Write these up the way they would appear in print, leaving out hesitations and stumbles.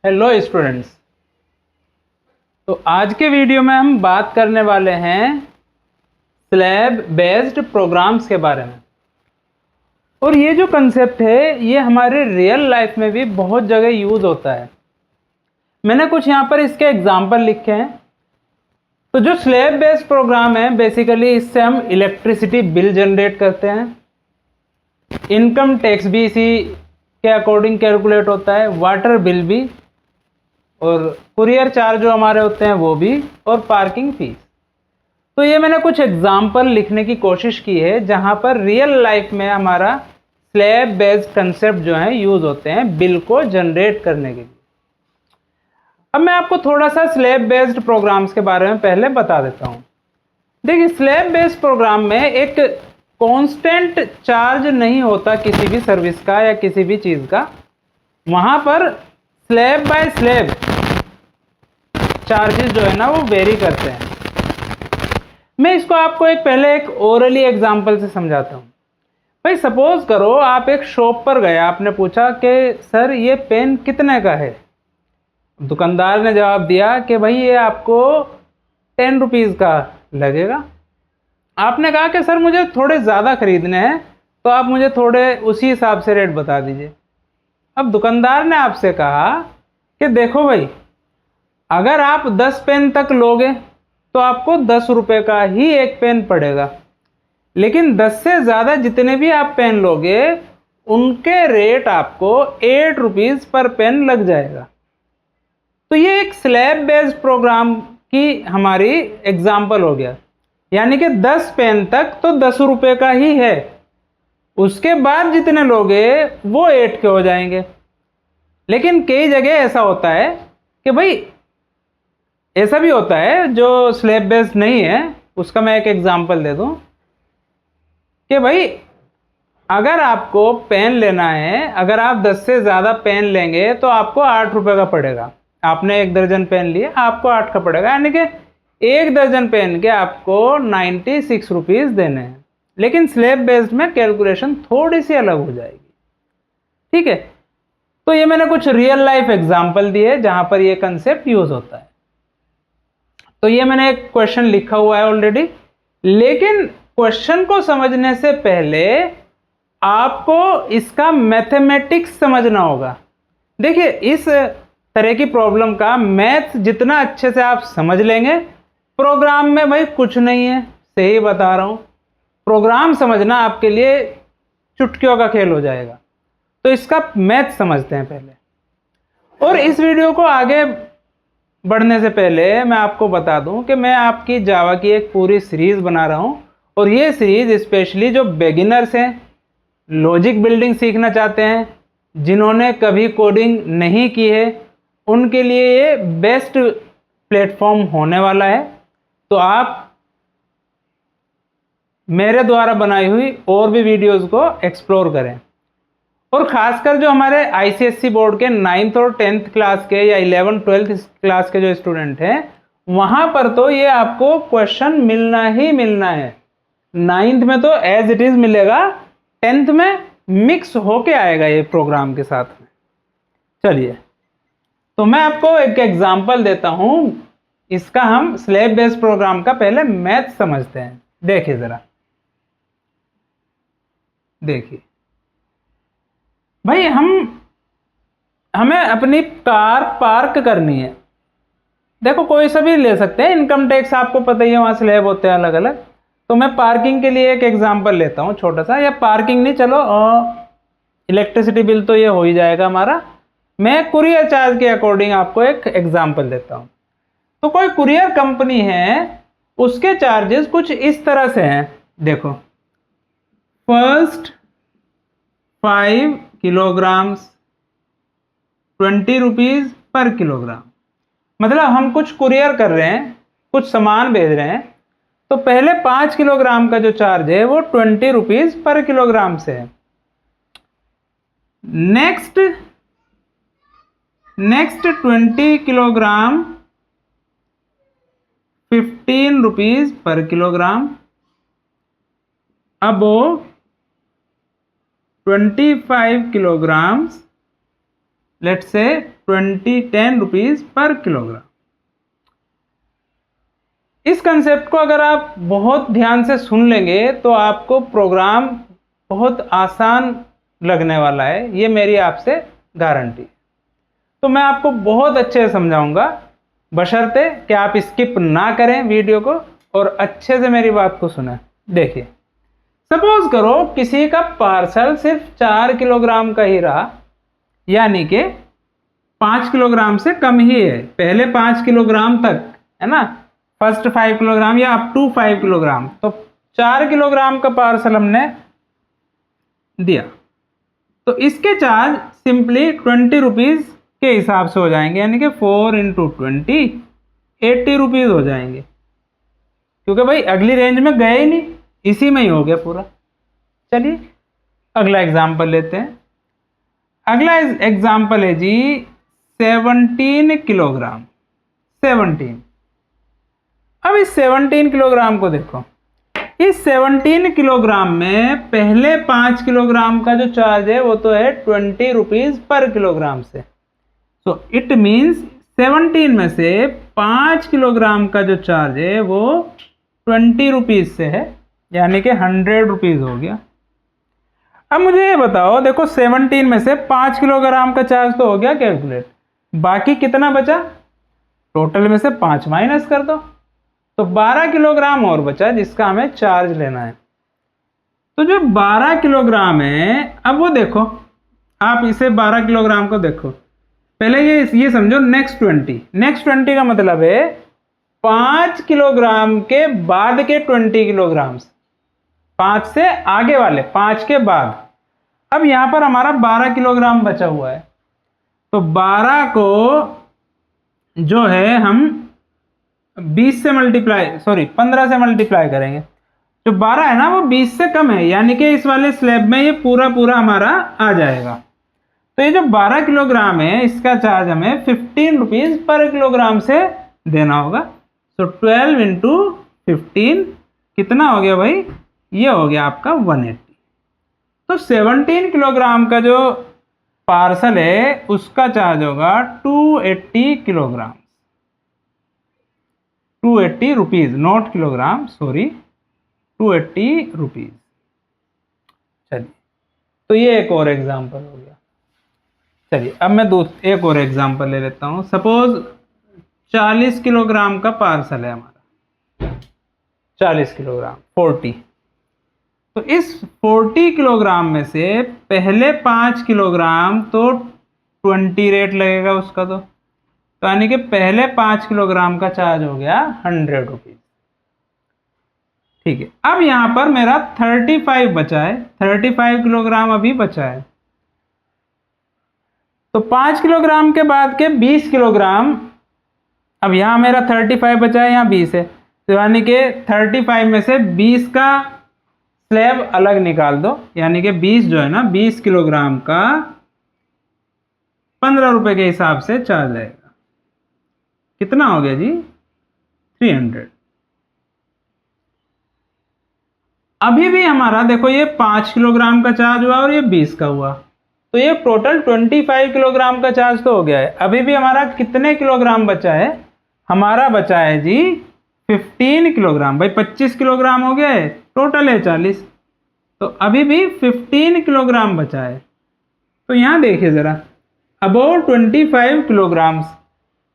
Hello students. तो आज के वीडियो में हम बात करने वाले हैं स्लैब बेस्ड प्रोग्राम्स के बारे में। और ये जो कंसेप्ट है ये हमारे रियल लाइफ में भी बहुत जगह यूज़ होता है। मैंने कुछ यहाँ पर इसके एग्जाम्पल लिखे हैं। तो जो स्लैब बेस्ड प्रोग्राम है बेसिकली इससे हम इलेक्ट्रिसिटी बिल जनरेट करते हैं, इनकम टैक्स भी इसी के अकॉर्डिंग कैलकुलेट होता है, वाटर बिल भी, और कुरियर चार्ज जो हमारे होते हैं वो भी, और पार्किंग फीस। तो ये मैंने कुछ एग्जाम्पल लिखने की कोशिश की है जहाँ पर रियल लाइफ में हमारा स्लैब बेस्ड कंसेप्ट जो है यूज़ होते हैं बिल को जनरेट करने के लिए। अब मैं आपको थोड़ा सा स्लैब बेस्ड प्रोग्राम्स के बारे में पहले बता देता हूँ। देखिए, स्लैब बेस्ड प्रोग्राम में एक कांस्टेंट चार्ज नहीं होता किसी भी सर्विस का या किसी भी चीज़ का। वहाँ पर स्लैब बाय स्लैब चार्जेस जो है ना वो वेरी करते हैं। मैं इसको आपको पहले एक ओरली एग्जांपल से समझाता हूँ। भाई सपोज करो आप एक शॉप पर गए, आपने पूछा कि सर ये पेन कितने का है। दुकानदार ने जवाब दिया कि भाई ये आपको 10 रुपीज़ का लगेगा। आपने कहा कि सर मुझे थोड़े ज़्यादा खरीदने हैं तो आप मुझे थोड़े उसी हिसाब से रेट बता दीजिए। अब दुकानदार ने आपसे कहा कि देखो भाई, अगर आप 10 पेन तक लोगे तो आपको 10 रुपये का ही एक पेन पड़ेगा, लेकिन 10 से ज़्यादा जितने भी आप पेन लोगे उनके रेट आपको 8 रुपीज़ पर पेन लग जाएगा। तो ये एक स्लैब बेस्ड प्रोग्राम की हमारी एग्जाम्पल हो गया, यानी कि 10 पेन तक तो 10 रुपये का ही है, उसके बाद जितने लोगे वो 8 के हो जाएंगे। लेकिन कई जगह ऐसा होता है कि भाई ऐसा भी होता है जो स्लैब बेस्ड नहीं है, उसका मैं एक एग्जांपल दे दूं कि भाई अगर आपको पेन लेना है, अगर आप 10 से ज़्यादा पेन लेंगे तो आपको 8 रुपये का पड़ेगा। आपने 1 दर्जन पेन लिए, आपको 8 का पड़ेगा, यानी कि 1 दर्जन पेन के आपको 96 रुपीज़ देने हैं। लेकिन स्लैब बेस्ड में कैलकुलेशन थोड़ी सी अलग हो जाएगी। ठीक है, तो ये मैंने कुछ रियल लाइफ एग्जाम्पल दिए जहां पर ये कंसेप्ट यूज होता है। तो ये मैंने एक क्वेश्चन लिखा हुआ है ऑलरेडी, लेकिन क्वेश्चन को समझने से पहले आपको इसका मैथमेटिक्स समझना होगा। देखिए, इस तरह की प्रॉब्लम का मैथ जितना अच्छे से आप समझ लेंगे, प्रोग्राम में भाई कुछ नहीं है, सही बता रहा हूं। प्रोग्राम समझना आपके लिए चुटकियों का खेल हो जाएगा। तो इसका मैथ समझते हैं पहले। और इस वीडियो को आगे बढ़ने से पहले मैं आपको बता दूं कि मैं आपकी जावा की एक पूरी सीरीज़ बना रहा हूं, और ये सीरीज़ स्पेशली जो बिगिनर्स हैं, लॉजिक बिल्डिंग सीखना चाहते हैं, जिन्होंने कभी कोडिंग नहीं की है, उनके लिए ये बेस्ट प्लेटफॉर्म होने वाला है। तो आप मेरे द्वारा बनाई हुई और भी वीडियोज़ को एक्सप्लोर करें। और ख़ासकर जो हमारे आईसीएसई बोर्ड के 9th और 10th क्लास के या 11th 12th क्लास के जो स्टूडेंट हैं, वहाँ पर तो ये आपको क्वेश्चन मिलना ही मिलना है। 9th में तो एज इट इज़ मिलेगा, 10th में मिक्स होके आएगा ये प्रोग्राम के साथ में। चलिए, तो मैं आपको एक एग्जांपल देता हूँ। इसका हम स्लैब बेस्ड प्रोग्राम का पहले मैथ समझते हैं। देखिए ज़रा, देखिए भाई, हमें अपनी कार पार्क करनी है। देखो, कोई सा भी ले सकते हैं, इनकम टैक्स आपको पता ही है, वहाँ स्लैब होते हैं अलग अलग। तो मैं पार्किंग के लिए एक एग्जांपल लेता हूँ छोटा सा, या पार्किंग नहीं, चलो इलेक्ट्रिसिटी बिल तो ये हो ही जाएगा हमारा। मैं कुरियर चार्ज के अकॉर्डिंग आपको एक एग्जाम्पल देता हूँ। तो कोई कुरियर कंपनी है, उसके चार्जेस कुछ इस तरह से हैं। देखो, फर्स्ट 5 किलोग्राम्स 20 रुपीज़ पर किलोग्राम। मतलब हम कुछ कुरियर कर रहे हैं, कुछ सामान भेज रहे हैं, तो पहले 5 किलोग्राम का जो चार्ज है वो 20 रुपीज़ पर किलोग्राम से है। नेक्स्ट 20 किलोग्राम 15 रुपीज़ पर किलोग्राम। अब 25 किलोग्राम्स लेट्स से 10 रुपीज़ पर किलोग्राम। इस कंसेप्ट को अगर आप बहुत ध्यान से सुन लेंगे तो आपको प्रोग्राम बहुत आसान लगने वाला है, ये मेरी आपसे गारंटी। तो मैं आपको बहुत अच्छे से समझाऊंगा, बशर्ते कि आप स्किप ना करें वीडियो को और अच्छे से मेरी बात को सुनें। देखिए, सपोज करो किसी का पार्सल सिर्फ 4 किलोग्राम का ही रहा, यानी कि 5 किलोग्राम से कम ही है, पहले 5 किलोग्राम तक है ना, फर्स्ट 5 किलोग्राम या अप टू 5 किलोग्राम, तो 4 किलोग्राम का पार्सल हमने दिया, तो इसके चार्ज सिंपली 20 रुपीज़ के हिसाब से हो जाएंगे, यानी कि 4 इंटू 20 80 रुपीज़ हो जाएंगे, क्योंकि भाई अगली रेंज में गए ही नहीं, इसी में ही हो गया पूरा। चलिए अगला एग्जाम्पल लेते हैं। अगला एग्जाम्पल है जी 17 किलोग्राम। 17, अब इस 17 किलोग्राम को देखो, इस 17 किलोग्राम में पहले 5 किलोग्राम का जो चार्ज है वो तो है 20 रुपीज़ पर किलोग्राम से। सो इट मीन्स 17 में से 5 किलोग्राम का जो चार्ज है वो 20 रुपीज़ से है, यानी कि 100 रुपीज़ हो गया। अब मुझे ये बताओ, देखो 17 में से 5 किलोग्राम का चार्ज तो हो गया कैलकुलेट, बाकी कितना बचा? टोटल में से 5 माइनस कर दो, तो 12 किलोग्राम और बचा जिसका हमें चार्ज लेना है। तो जो 12 किलोग्राम है, अब वो देखो, आप इसे 12 किलोग्राम को देखो, पहले ये समझो नेक्स्ट 20 का मतलब है 5 किलोग्राम के बाद के 20 किलोग्राम, 5 से आगे वाले 5 के बाद। अब यहां पर हमारा 12 किलोग्राम बचा हुआ है, तो 12 को जो है हम 20 से मल्टीप्लाई, 15 से मल्टीप्लाई करेंगे। जो 12 है ना वो 20 से कम है, यानी कि इस वाले स्लैब में ये पूरा हमारा आ जाएगा। तो ये जो 12 किलोग्राम है इसका चार्ज हमें 15 रुपीज़ पर किलोग्राम से देना होगा। तो 12 इंटू 15 कितना हो गया भाई? ये हो गया आपका 180। तो 17 किलोग्राम का जो पार्सल है उसका चार्ज होगा 280 kilogram, 280 rupees, not kilogram, sorry, 280 rupees. चलिए, तो ये एक और एग्जांपल हो गया। चलिए अब मैं एक और एग्जांपल ले लेता हूँ। सपोज 40 किलोग्राम का पार्सल है हमारा, 40 किलोग्राम, 40। तो इस 40 किलोग्राम में से पहले 5 किलोग्राम तो 20 रेट लगेगा उसका, तो यानी कि पहले 5 किलोग्राम का चार्ज हो गया 100 रुपीज़। ठीक है, अब यहां पर मेरा 35 बचा है, 35 किलोग्राम अभी बचा है। तो 5 किलोग्राम के बाद के 20 किलोग्राम, अब यहां मेरा 35 बचा है, यहां 20 है, तो यानी कि 35 में से 20 का स्लैब अलग निकाल दो, यानी कि 20 जो है ना, 20 किलोग्राम का 15 रुपए के हिसाब से चार्ज आएगा। कितना हो गया जी? 300। अभी भी हमारा देखो ये 5 किलोग्राम का चार्ज हुआ और ये 20 का हुआ, तो ये टोटल 25 किलोग्राम का चार्ज तो हो गया है। अभी भी हमारा कितने किलोग्राम बचा है? हमारा बचा है जी 15 किलोग्राम। भाई 25 किलोग्राम हो गया है, टोटल है 40, तो अभी भी 15 किलोग्राम बचा है। तो यहाँ देखिए ज़रा, अबाउट 25 किलोग्राम्स,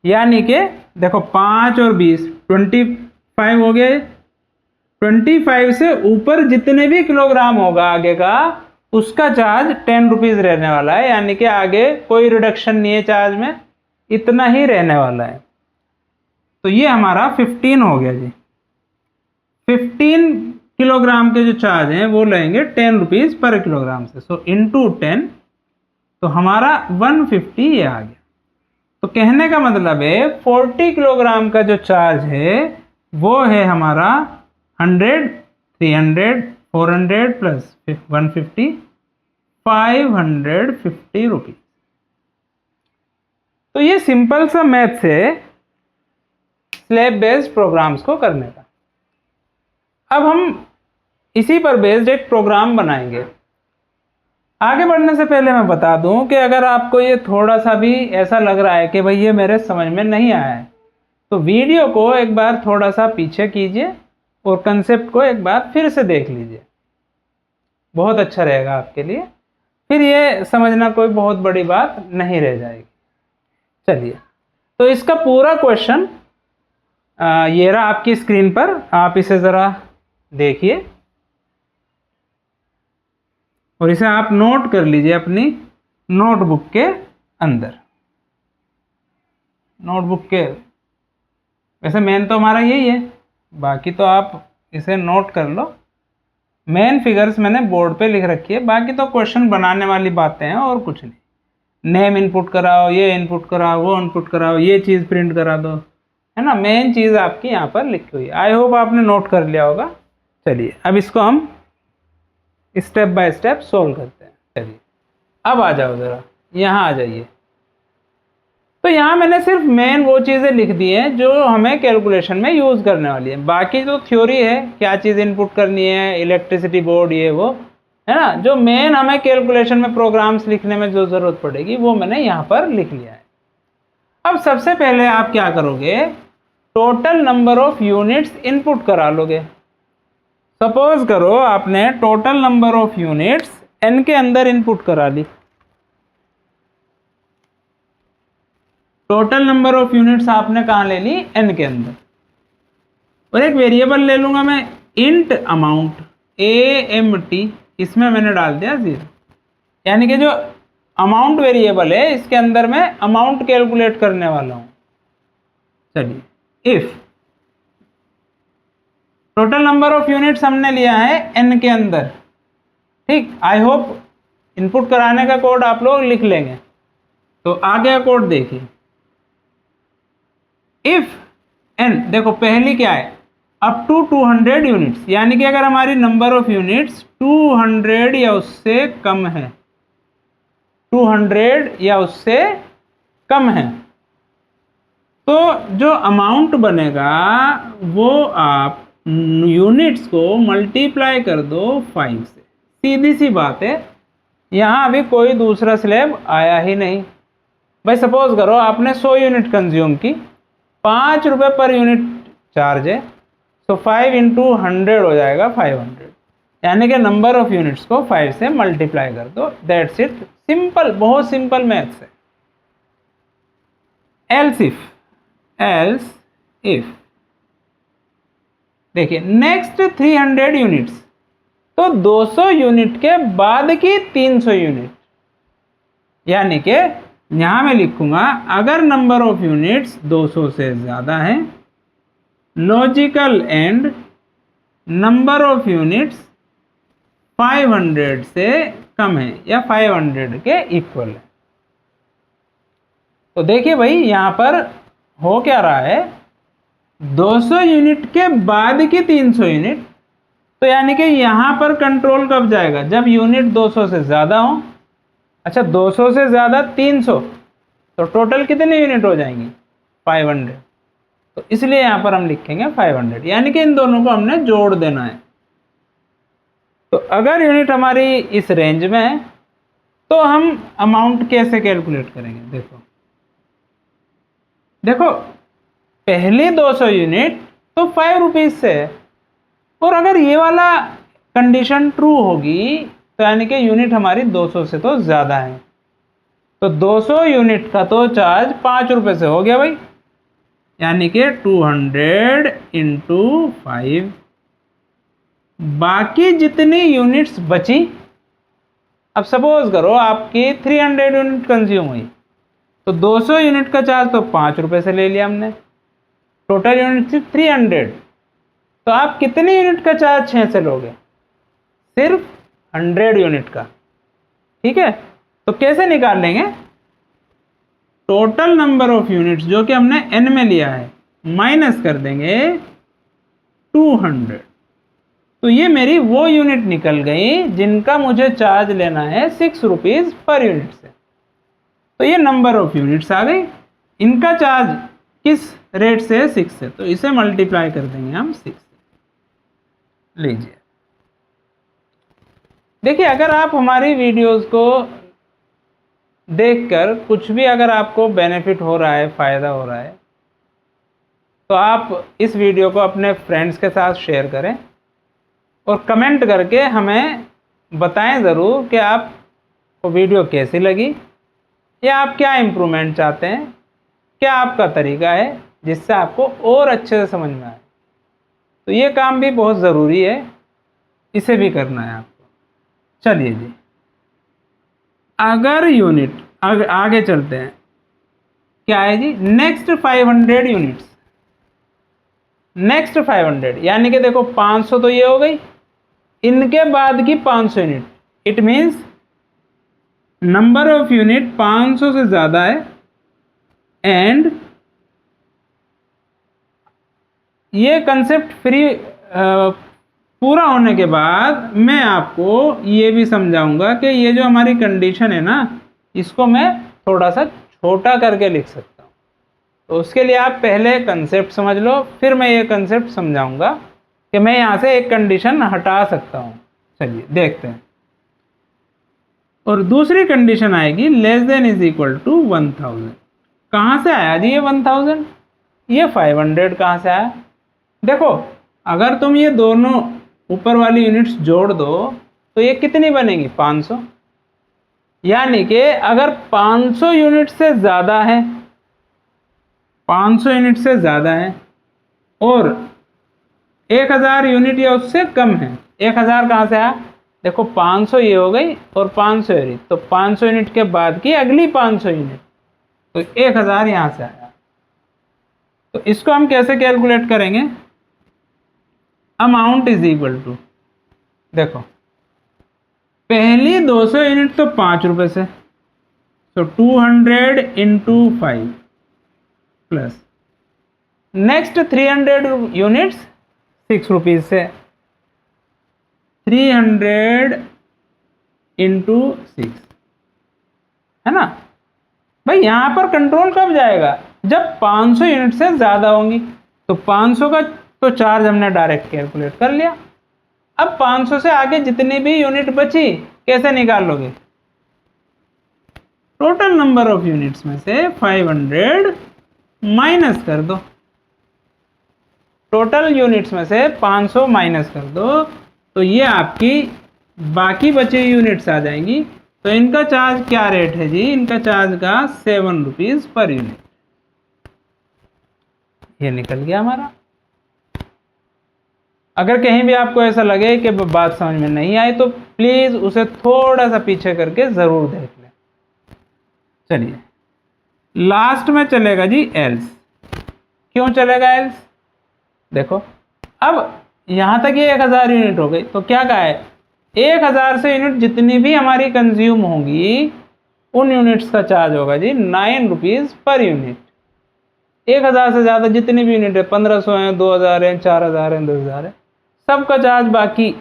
यानी कि देखो 5 और 20, 25 हो गए। 25 से ऊपर जितने भी किलोग्राम होगा आगे का, उसका चार्ज 10 रुपीज़ रहने वाला है, यानी कि आगे कोई रिडक्शन नहीं है चार्ज में, इतना ही रहने वाला है। तो ये हमारा 15 हो गया जी। 15 किलोग्राम के जो चार्ज हैं वो लेंगे 10 रुपीज़ पर किलोग्राम से, सो इंटू 10, तो हमारा 150 ये आ गया। तो कहने का मतलब है 40 किलोग्राम का जो चार्ज है वो है हमारा 100, 300, 400 प्लस 150, 550 रुपीज़। तो ये सिंपल सा मैथ है स्लैब बेस्ड प्रोग्राम्स को करने का। अब हम इसी पर बेस्ड एक प्रोग्राम बनाएंगे। आगे बढ़ने से पहले मैं बता दूं कि अगर आपको ये थोड़ा सा भी ऐसा लग रहा है कि भाई ये मेरे समझ में नहीं आया है, तो वीडियो को एक बार थोड़ा सा पीछे कीजिए और कंसेप्ट को एक बार फिर से देख लीजिए, बहुत अच्छा रहेगा आपके लिए। फिर ये समझना कोई बहुत बड़ी बात नहीं रह जाएगी। चलिए, तो इसका पूरा क्वेश्चन ये रहा आपकी स्क्रीन पर, आप इसे ज़रा देखिए और इसे आप नोट कर लीजिए अपनी नोटबुक के अंदर। नोटबुक के वैसे मेन तो हमारा यही है, बाकी तो आप इसे नोट कर लो। मेन फिगर्स मैंने बोर्ड पे लिख रखी है, बाकी तो क्वेश्चन बनाने वाली बातें हैं और कुछ नहीं। नेम इनपुट कराओ, ये इनपुट कराओ, वो इनपुट कराओ, ये चीज़ प्रिंट करा दो, है ना। मेन चीज़ आपकी यहाँ पर लिखी हुई है। आई होप आपने नोट कर लिया होगा। चलिए, अब इसको हम स्टेप बाय स्टेप सोल्व करते हैं। चलिए, अब आ जाओ ज़रा, यहाँ आ जाइए। तो यहाँ मैंने सिर्फ मेन वो चीज़ें लिख दी हैं जो हमें कैलकुलेशन में यूज़ करने वाली है। बाकी जो थ्योरी है, क्या चीज़ इनपुट करनी है, इलेक्ट्रिसिटी बोर्ड, ये वो, है ना। जो मेन हमें कैलकुलेशन में प्रोग्राम्स लिखने में जो ज़रूरत पड़ेगी वो मैंने यहाँ पर लिख लिया है। अब सबसे पहले आप क्या करोगे, total number of units input करा लोगे। सपोज करो आपने total number of units n के अंदर इनपुट करा ली। टोटल नंबर ऑफ यूनिट्स आपने कहाँ ले ली, n के अंदर। और एक वेरिएबल ले लूंगा मैं, इंट अमाउंट AMT, इसमें मैंने डाल दिया 0। यानी कि जो अमाउंट वेरिएबल है इसके अंदर मैं अमाउंट कैलकुलेट करने वाला हूँ। चलिए, if total number of units हमने लिया है n के अंदर, ठीक। आई होप इनपुट कराने का कोड आप लोग लिख लेंगे। तो आगे कोड देखिए, इफ n, देखो पहली क्या है, अप टू 200 यूनिट्स, यानी कि अगर हमारी नंबर ऑफ यूनिट्स 200 या उससे कम है, 200 या उससे कम है, तो जो अमाउंट बनेगा वो आप यूनिट्स को मल्टीप्लाई कर दो 5 से। सीधी सी बात है, यहाँ अभी कोई दूसरा स्लैब आया ही नहीं। भाई सपोज करो आपने 100 यूनिट कंज्यूम की, 5 रुपये पर यूनिट चार्ज है, तो 5 इंटू 100 हो जाएगा 500, यानी कि नंबर ऑफ यूनिट्स को 5 से मल्टीप्लाई कर दो। दैट्स इट, सिंपल, बहुत सिंपल मैथ्स है। एल्स इफ देखिए, नेक्स्ट 300 यूनिट्स, तो 200 यूनिट के बाद की 300 यूनिट, यानी कि यहां मैं लिखूंगा अगर नंबर ऑफ यूनिट्स 200 से ज्यादा है, logical and number of units 500 से कम है या 500 के इक्वल है। तो देखिए भाई, यहां पर हो क्या रहा है, 200 यूनिट के बाद की 300 यूनिट, तो यानी कि यहां पर कंट्रोल कब जाएगा, जब यूनिट 200 से ज्यादा हो। अच्छा, 200 से ज्यादा 300, तो टोटल कितने यूनिट हो जाएंगी, 500। तो इसलिए यहां पर हम लिखेंगे 500, यानी कि इन दोनों को हमने जोड़ देना है। तो अगर यूनिट हमारी इस रेंज में है तो हम अमाउंट कैसे कैलकुलेट करेंगे, देखो पहली 200 यूनिट तो 5 रुपीज से है, और अगर ये वाला कंडीशन ट्रू होगी तो यानी कि यूनिट हमारी 200 से तो ज़्यादा है, तो 200 यूनिट का तो चार्ज 5 रुपये से हो गया भाई, यानी कि 200 इंटू 5। बाकी जितनी यूनिट्स बची, अब सपोज करो आपकी 300 यूनिट कंज्यूम हुई, तो 200 यूनिट का चार्ज तो 5 रुपये से ले लिया हमने, टोटल यूनिट थी 300, तो आप कितने यूनिट का चार्ज 6 से लोगे, सिर्फ 100 यूनिट का, ठीक है। तो कैसे निकाल लेंगे, टोटल नंबर ऑफ यूनिट्स जो कि हमने n में लिया है माइनस कर देंगे 200, तो ये मेरी वो यूनिट निकल गई जिनका मुझे चार्ज लेना है 6 रुपीज़ पर यूनिट से। तो ये नंबर ऑफ यूनिट्स आ गई, इनका चार्ज किस रेट से, 6 से, तो इसे मल्टीप्लाई कर देंगे हम 6 से। लीजिए, देखिए, अगर आप हमारी वीडियोस को देखकर कुछ भी अगर आपको बेनिफिट हो रहा है, फ़ायदा हो रहा है, तो आप इस वीडियो को अपने फ्रेंड्स के साथ शेयर करें और कमेंट करके हमें बताएं ज़रूर कि आपको वीडियो कैसी लगी या आप क्या इम्प्रूवमेंट चाहते हैं, क्या आपका तरीका है जिससे आपको और अच्छे से समझ में आए। तो ये काम भी बहुत ज़रूरी है, इसे भी करना है आपको। चलिए जी, अगर यूनिट आगे चलते हैं, क्या है जी, नेक्स्ट 500 यूनिट्स। नेक्स्ट 500 यानी कि देखो 500 तो ये हो गई, इनके बाद की 500 unit, it means number of unit 500 से ज़्यादा है एंड ये कंसेप्ट पूरा होने के बाद मैं आपको ये भी समझाऊंगा कि ये जो हमारी कंडीशन है ना, इसको मैं थोड़ा सा छोटा करके लिख सकता हूँ। तो उसके लिए आप पहले कंसेप्ट समझ लो, फिर मैं ये कंसेप्ट समझाऊंगा कि मैं यहाँ से एक कंडीशन हटा सकता हूँ। चलिए देखते हैं। और दूसरी कंडीशन आएगी less than is equal to 1000। कहाँ से आया जी ये 1000? ये 500 कहाँ से आया? देखो, अगर तुम ये दोनों ऊपर वाली यूनिट्स जोड़ दो तो ये कितनी बनेगी? 500। यानी कि अगर 500 यूनिट से ज़्यादा है, 500 यूनिट से ज़्यादा है और 1000 यूनिट या उससे कम है। 1000 कहाँ से आया? देखो 500 ये हो गई और 500 यूनिट, तो 500 यूनिट के बाद की अगली 500 यूनिट, तो 1000 यहाँ से आया। तो इसको हम कैसे कैलकुलेट करेंगे? अमाउंट इज इक्वल टू, देखो पहली 200 यूनिट तो 5 रुपये से, तो 200 into 5 plus next 300 units 6 rupees से, 300 इंटू 6, है ना भाई। यहाँ पर कंट्रोल कब जाएगा? जब 500 यूनिट से ज़्यादा होंगी। तो 500 का तो चार्ज हमने डायरेक्ट कैलकुलेट कर लिया। अब 500 से आगे जितनी भी यूनिट बची कैसे निकाल लोगे? टोटल नंबर ऑफ यूनिट्स में से 500 माइनस कर दो, टोटल यूनिट्स में से 500 माइनस कर दो, तो ये आपकी बाकी बची यूनिट्स आ जाएंगी। तो इनका चार्ज क्या रेट है जी? इनका चार्ज का 7 रुपीज़ पर यूनिट। ये निकल गया हमारा। अगर कहीं भी आपको ऐसा लगे कि बात समझ में नहीं आई तो प्लीज़ उसे थोड़ा सा पीछे करके ज़रूर देख लें। चलिए, लास्ट में चलेगा जी एल्स। क्यों चलेगा एल्स? देखो, अब यहाँ तक ये 1000 यूनिट हो गई, तो क्या कहा है? 1000 से यूनिट जितनी भी हमारी कंज्यूम होंगी उन यूनिट्स का चार्ज होगा जी 9 रुपीज़ पर यूनिट। 1000 से ज़्यादा जितनी भी यूनिट है, 1500 है, 2000 है, 4000 है, 10000 है, सबका चार्ज बाकी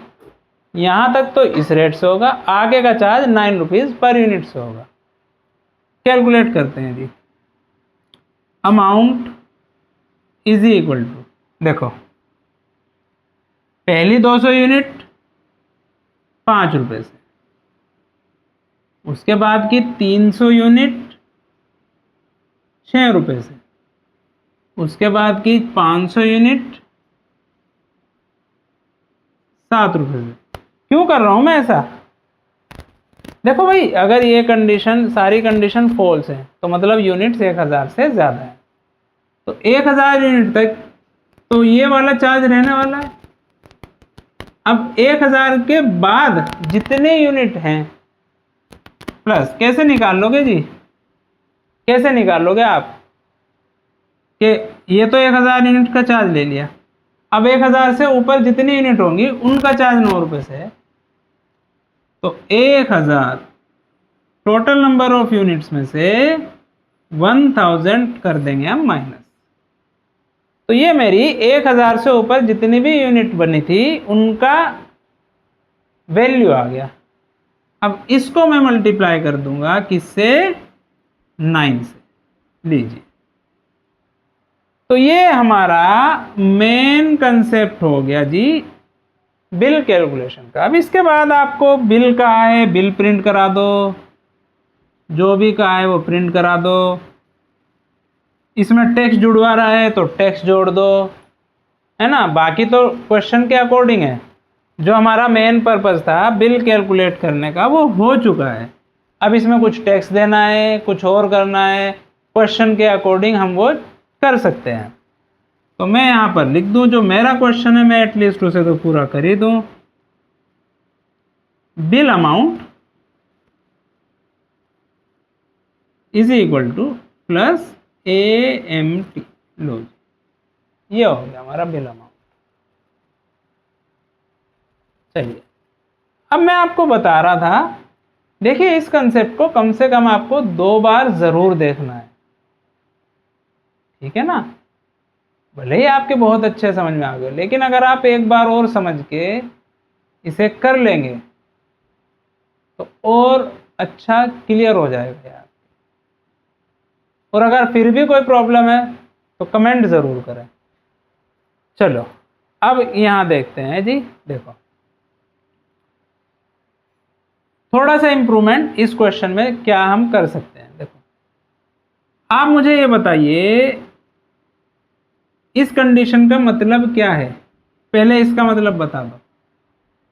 यहाँ तक तो इस रेट से होगा, आगे का चार्ज 9 रुपीज़ पर यूनिट से होगा। कैलकुलेट करते हैं जी। अमाउंट इज इक्वल टू, देखो पहली 200 यूनिट 5 रुपये से, उसके बाद की 300 यूनिट 6 रुपये से, उसके बाद की 500 यूनिट 7 रुपये से। क्यों कर रहा हूं मैं ऐसा? देखो भाई, अगर ये कंडीशन सारी कंडीशन फॉल्स है तो मतलब यूनिट्स 1000 से ज़्यादा है, तो 1000 यूनिट तक तो ये वाला चार्ज रहने वाला है। अब 1000 के बाद जितने यूनिट हैं प्लस कैसे निकाल लोगे जी? कैसे निकाल लोगे आप कि ये तो 1000 यूनिट का चार्ज ले लिया, अब 1000 से ऊपर जितनी यूनिट होंगी उनका चार्ज 9 रुपये से है, तो 1000 टोटल नंबर ऑफ यूनिट्स में से 1000 कर देंगे हम माइनस। तो ये मेरी 1000 से ऊपर जितनी भी यूनिट बनी थी उनका वैल्यू आ गया। अब इसको मैं मल्टीप्लाई कर दूंगा किससे? 9 से। लीजिए, तो ये हमारा मेन कंसेप्ट हो गया जी बिल कैलकुलेशन का। अब इसके बाद आपको बिल कहा है, बिल प्रिंट करा दो, जो भी कहा है वो प्रिंट करा दो। इसमें टेक्स्ट जुड़वा रहा है तो टेक्स्ट जोड़ दो, है ना। बाकी तो क्वेश्चन के अकॉर्डिंग है। जो हमारा मेन पर्पस था बिल कैलकुलेट करने का वो हो चुका है। अब इसमें कुछ टेक्स्ट देना है, कुछ और करना है, क्वेश्चन के अकॉर्डिंग हम वो कर सकते हैं। तो मैं यहाँ पर लिख दूं जो मेरा क्वेश्चन है, मैं एटलीस्ट उसे तो पूरा कर ही दूं। Bill amount is equal two plus AMT। लो जी, ये हो गया हमारा बिल अमाउंट। चलिए, अब मैं आपको बता रहा था, देखिए इस कंसेप्ट को कम से कम आपको 2 बार जरूर देखना है, ठीक है ना। भले ही आपके बहुत अच्छे समझ में आ गए, लेकिन अगर आप एक बार और समझ के इसे कर लेंगे तो और अच्छा क्लियर हो जाएगा यार। और अगर फिर भी कोई प्रॉब्लम है तो कमेंट ज़रूर करें। चलो अब यहाँ देखते हैं जी। देखो थोड़ा सा इम्प्रूवमेंट इस क्वेश्चन में क्या हम कर सकते हैं। देखो आप मुझे ये बताइए इस कंडीशन का मतलब क्या है। पहले इसका मतलब बता दो।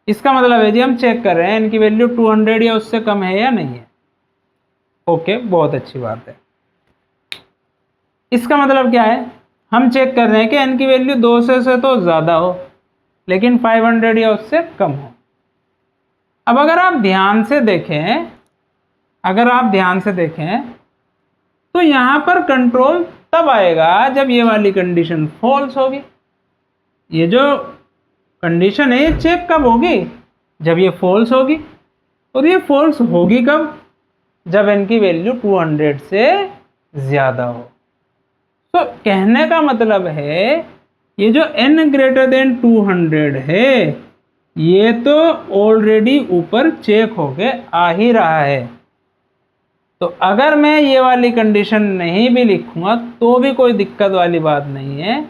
इसका मतलब है जी हम चेक कर रहे हैं इनकी वैल्यू 200 या उससे कम है या नहीं है। ओके, बहुत अच्छी बात है। इसका मतलब क्या है, हम चेक कर रहे हैं कि n की वैल्यू 200 से तो ज़्यादा हो लेकिन 500 या उससे कम हो। अब अगर आप ध्यान से देखें, तो यहाँ पर कंट्रोल तब आएगा जब ये वाली कंडीशन फॉल्स होगी। ये जो कंडीशन है ये चेक कब होगी, जब ये फॉल्स होगी। और ये फॉल्स होगी कब, जब n की वैल्यू 200 से ज़्यादा हो। तो कहने का मतलब है ये जो n ग्रेटर देन 200 है ये तो ऑलरेडी ऊपर चेक होके आ ही रहा है। तो अगर मैं ये वाली कंडीशन नहीं भी लिखूंगा तो भी कोई दिक्कत वाली बात नहीं है,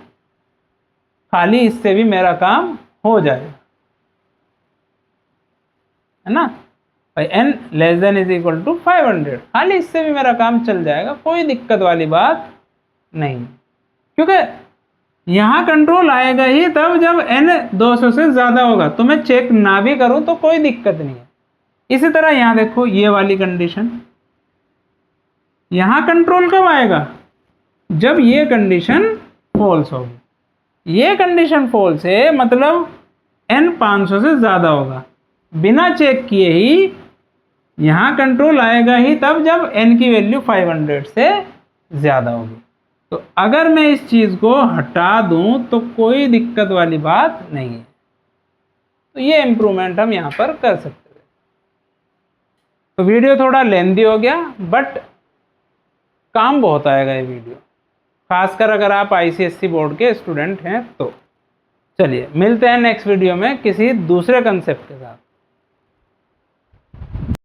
खाली इससे भी मेरा काम हो जाएगा, है ना भाई। n less than is equal to 500, खाली इससे भी मेरा काम चल जाएगा, कोई दिक्कत वाली बात नहीं। क्योंकि यहाँ कंट्रोल आएगा ही तब जब n 200 से ज़्यादा होगा। तो मैं चेक ना भी करूँ तो कोई दिक्कत नहीं है। इसी तरह यहाँ देखो ये वाली कंडीशन, यहाँ कंट्रोल कब आएगा, जब ये कंडीशन फॉल्स होगी। ये कंडीशन फॉल्स है मतलब n 500 से ज़्यादा होगा। बिना चेक किए ही यहाँ कंट्रोल आएगा ही तब जब n की वैल्यू 500 से ज़्यादा होगी। तो अगर मैं इस चीज़ को हटा दूं तो कोई दिक्कत वाली बात नहीं है। तो ये इम्प्रूवमेंट हम यहाँ पर कर सकते हैं। तो वीडियो थोड़ा लेंदी हो गया बट काम बहुत आएगा ये वीडियो, खासकर अगर आप ICSE बोर्ड के स्टूडेंट हैं तो। चलिए मिलते हैं नेक्स्ट वीडियो में किसी दूसरे कंसेप्ट के साथ।